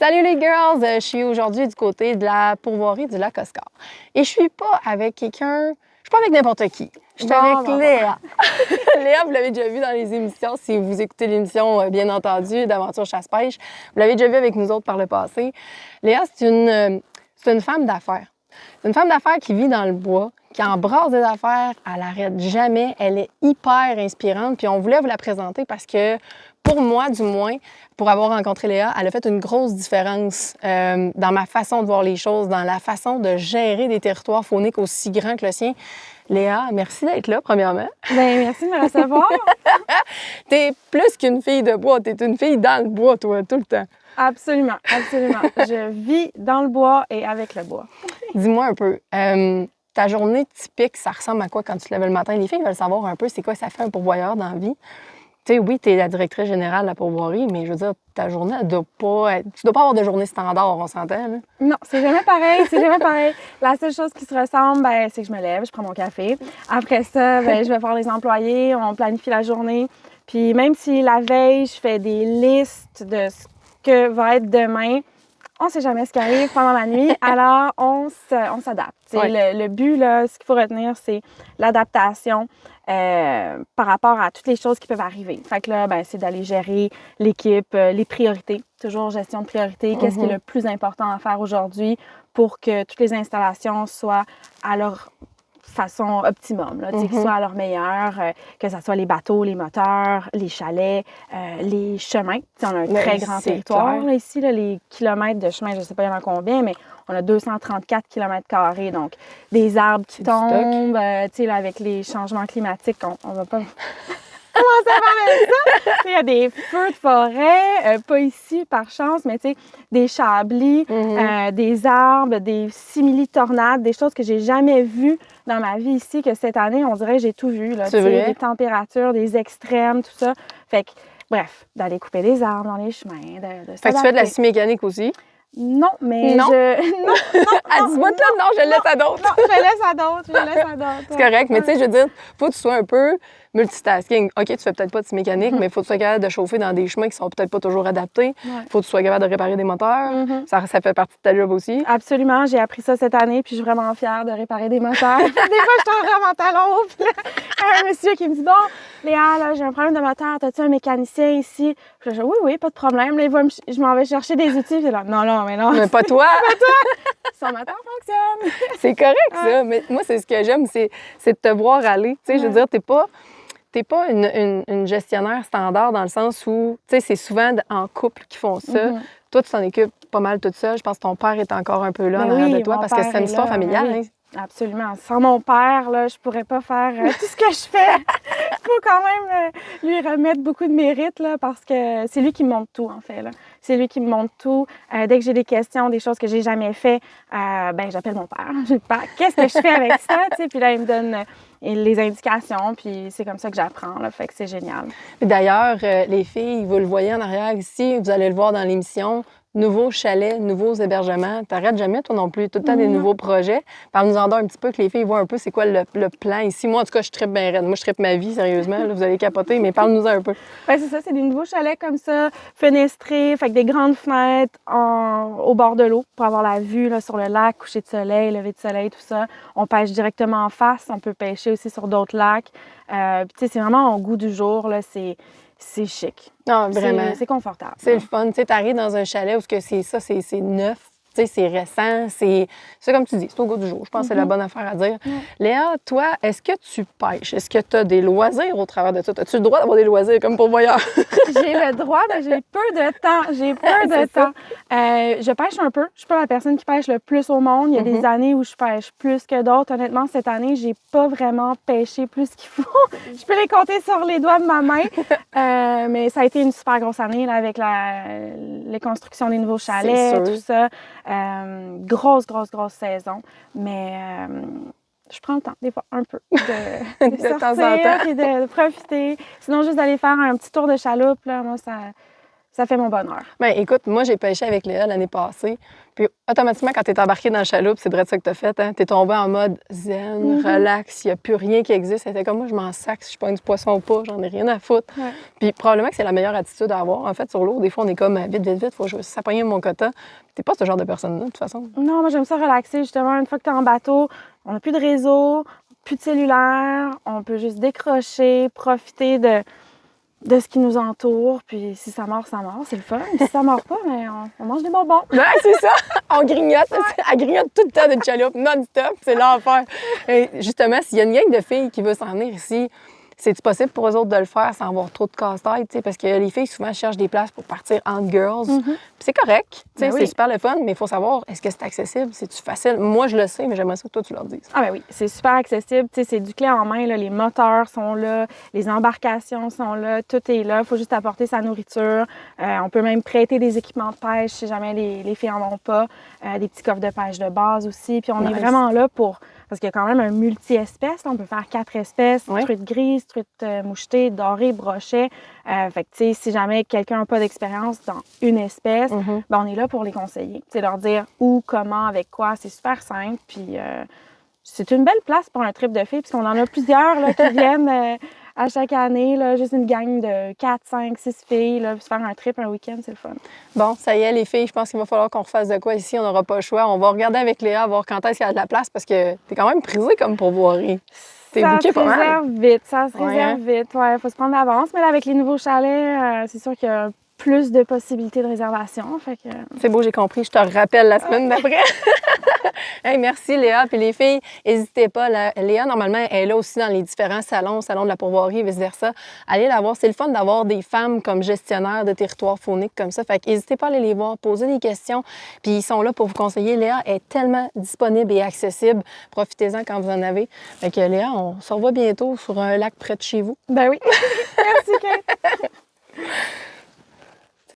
Salut les girls! Je suis aujourd'hui du côté de la pourvoirie du lac Oscar. Et je suis pas avec quelqu'un, je suis pas avec n'importe qui. Je suis avec Léa. Léa, vous l'avez déjà vu dans les émissions, si vous écoutez l'émission, bien entendu, d'Aventure Chasse-Pêche. Vous l'avez déjà vu avec nous autres par le passé. Léa, c'est une femme d'affaires. C'est une femme d'affaires qui vit dans le bois, qui embrasse des affaires, elle n'arrête jamais, elle est hyper inspirante. Puis on voulait vous la présenter parce que, pour moi du moins, pour avoir rencontré Léa, elle a fait une grosse différence dans ma façon de voir les choses, dans la façon de gérer des territoires fauniques aussi grands que le sien. Léa, merci d'être là, premièrement. Bien, merci de me recevoir. T'es plus qu'une fille de bois, t'es une fille dans le bois, toi, tout le temps. Absolument, absolument. Je vis dans le bois et avec le bois. Dis-moi un peu, ta journée typique, ça ressemble à quoi quand tu te lèves le matin? Les filles veulent savoir un peu c'est quoi ça fait un pourvoyeur dans la vie. Tu sais, oui, tu es la directrice générale de la pourvoirie, mais je veux dire, ta journée, elle doit pas être... Tu dois pas avoir de journée standard, on s'entend, là? Non, c'est jamais pareil, c'est jamais pareil. La seule chose qui se ressemble, ben, c'est que je me lève, je prends mon café. Après ça, ben, je vais voir les employés, on planifie la journée. Puis même si la veille, je fais des listes de ce que va être demain, on ne sait jamais ce qui arrive pendant la nuit, alors on s'adapte. Oui. Le but, là, ce qu'il faut retenir, c'est l'adaptation par rapport à toutes les choses qui peuvent arriver. Fait que là, ben, c'est d'aller gérer l'équipe, les priorités, toujours gestion de priorité, qu'est-ce qui est le plus important à faire aujourd'hui pour que toutes les installations soient à leur façon optimum, là, qu'ils soient à leur meilleur, que ce soit les bateaux, les moteurs, les chalets, les chemins. T'sais, on a un très grand territoire là, ici, là, les kilomètres de chemin, je ne sais pas il y en a combien, mais on a 234 km², donc des arbres qui tombent, là, avec les changements climatiques, on ne va pas... Comment ça va avec ça? Il y a des feux de forêt, pas ici par chance, mais des chablis, des arbres, des simili-tornades, des choses que j'ai jamais vues dans ma vie ici, que cette année, on dirait que j'ai tout vu. Là, des températures, des extrêmes, tout ça. Fait que, bref, d'aller couper des arbres dans les chemins, de Fait que tu fais de la scie mécanique aussi? Non, mais non. Non, à 10 mois de là, non, je le laisse à d'autres. Non, je le laisse à d'autres. C'est correct, mais tu sais, je veux dire, faut que tu sois un peu multitasking. OK, tu fais peut-être pas de scie mécanique, mais il faut que tu sois capable de chauffer dans des chemins qui sont peut-être pas toujours adaptés. Il faut que tu sois capable de réparer des moteurs. Ça fait partie de ta job aussi. Absolument, j'ai appris ça cette année, puis je suis vraiment fière de réparer des moteurs. Des fois, je suis en talon, puis là, un monsieur qui me dit « Bon, Léa, là, j'ai un problème de moteur, as-tu un mécanicien ici? » Puis là, je dis « Oui, pas de problème. » Là, je m'en vais chercher des outils, puis là « Non, mais non. » Mais pas toi! Pas toi! Son moteur fonctionne! C'est correct, ça. Mais moi, c'est ce que j'aime, c'est de te voir aller. Tu sais, je veux dire, t'es pas une gestionnaire standard dans le sens où, tu sais, c'est souvent en couple qui font ça. Toi, tu t'en occupes pas mal toute seule. Je pense que ton père est encore un peu là en arrière de toi parce que c'est une histoire familiale. Oui. Absolument. Sans mon père, là, je pourrais pas faire tout ce que je fais. Il faut quand même lui remettre beaucoup de mérite là, parce que c'est lui qui me montre tout, en fait. Là. C'est lui qui me montre tout. Dès que j'ai des questions, des choses que j'ai jamais fait, ben j'appelle mon père. Je dis, qu'est-ce que je fais avec ça? Puis là, il me donne les indications, puis c'est comme ça que j'apprends. Là, fait que c'est génial. D'ailleurs, les filles, vous le voyez en arrière ici, vous allez le voir dans l'émission. Nouveaux chalets, nouveaux hébergements. T'arrêtes jamais, toi non plus, tout le temps des nouveaux projets. Parle-nous-en un petit peu, que les filles voient un peu c'est quoi le plan ici. Moi, en tout cas, je trippe bien raide. Moi, je trippe ma vie, sérieusement. Là, vous allez capoter, mais parle-nous-en un peu. Bien, c'est ça, c'est des nouveaux chalets comme ça, fenestrés, fait que des grandes fenêtres au bord de l'eau pour avoir la vue là, sur le lac, coucher de soleil, lever de soleil, tout ça. On pêche directement en face. On peut pêcher aussi sur d'autres lacs. Puis, tu sais, c'est vraiment au goût du jour, là. C'est chic. Non, vraiment. C'est confortable. C'est le fun. Tu sais, t'arrives dans un chalet où c'est neuf. Tu sais, c'est récent, c'est comme tu dis, c'est au goût du jour. Je pense que c'est la bonne affaire à dire. Léa, toi, est-ce que tu pêches? Est-ce que tu as des loisirs au travers de ça? As-tu le droit d'avoir des loisirs comme pourvoyeur? J'ai le droit, mais j'ai peu de temps. Je pêche un peu. Je suis pas la personne qui pêche le plus au monde. Il y a des années où je pêche plus que d'autres. Honnêtement, cette année, j'ai pas vraiment pêché plus qu'il faut. Je peux les compter sur les doigts de ma main. Mais ça a été une super grosse année là, avec les constructions des nouveaux chalets, tout ça. Grosse saison, mais je prends le temps, des fois, un peu, de de sortir temps en temps. et de profiter. Sinon, juste d'aller faire un petit tour de chaloupe, là, moi, ça fait mon bonheur. Ben écoute, moi, j'ai pêché avec Léa l'année passée. Puis automatiquement, quand tu es embarqué dans le chaloupe, c'est vrai ça que tu as fait. Hein? Tu es tombé en mode zen, relax, il n'y a plus rien qui existe. C'était comme moi, je m'en sac si je pogne du poisson ou pas, j'en ai rien à foutre. Ouais. Puis probablement que c'est la meilleure attitude à avoir. En fait, sur l'eau, des fois, on est comme vite, vite, vite, faut que je s'appoigner mon quota. T'es pas ce genre de personne-là, de toute façon. Non, moi, j'aime ça relaxer, justement. Une fois que tu es en bateau, on n'a plus de réseau, plus de cellulaire, on peut juste décrocher, profiter de ce qui nous entoure. Puis si ça mord, c'est le fun. Si ça mord pas, mais on mange des bonbons. Ouais, c'est ça. On grignote. Elle grignote tout le temps d'une chaloupe, non-stop. C'est l'enfer. Et justement, s'il y a une gang de filles qui veut s'en venir ici, c'est-tu possible pour eux autres de le faire sans avoir trop de casse-tête? Parce que les filles, souvent, cherchent des places pour partir entre girls. Puis c'est correct. Ben oui. C'est super le fun, mais il faut savoir, est-ce que c'est accessible? C'est-tu facile? Moi, je le sais, mais j'aimerais ça que toi, tu leur dises. Ah ben oui, c'est super accessible. Tu sais, c'est du clé en main. Là. Les moteurs sont là, les embarcations sont là, tout est là. Il faut juste apporter sa nourriture. On peut même prêter des équipements de pêche si jamais les filles en ont pas. Des petits coffres de pêche de base aussi. Puis on est vraiment là pour... Parce qu'il y a quand même un multi-espèces. On peut faire 4 espèces. Ouais. Truite grise, truite mouchetée, dorée, brochet. Fait que, tu sais, si jamais quelqu'un n'a pas d'expérience dans une espèce, ben, on est là pour les conseiller. C'est leur dire où, comment, avec quoi. C'est super simple. Puis c'est une belle place pour un trip de filles, puisqu'on en a plusieurs là, qui viennent à chaque année. Là, juste une gang de 4, 5, 6 filles. Là, puis se faire un trip, un week-end, c'est le fun. Bon, ça y est, les filles, je pense qu'il va falloir qu'on refasse de quoi ici. On n'aura pas le choix. On va regarder avec Léa, voir quand est-ce qu'il y a de la place, parce que t'es quand même prisée comme pourvoirie. T'es booké pas mal. Ça se réserve vite. Ouais, faut se prendre d'avance. Mais là, avec les nouveaux chalets, c'est sûr qu'il y a plus de possibilités de réservation. Fait que... C'est beau, j'ai compris. Je te rappelle la semaine d'après. Hey, merci Léa. Puis les filles, n'hésitez pas. Léa, normalement, elle est là aussi dans les différents salons de la pourvoirie et vice-versa. Allez la voir. C'est le fun d'avoir des femmes comme gestionnaires de territoires fauniques comme ça. Fait que n'hésitez pas à aller les voir, poser des questions. Puis ils sont là pour vous conseiller. Léa est tellement disponible et accessible. Profitez-en quand vous en avez. Fait que Léa, on se revoit bientôt sur un lac près de chez vous. Ben oui. Merci, Kate.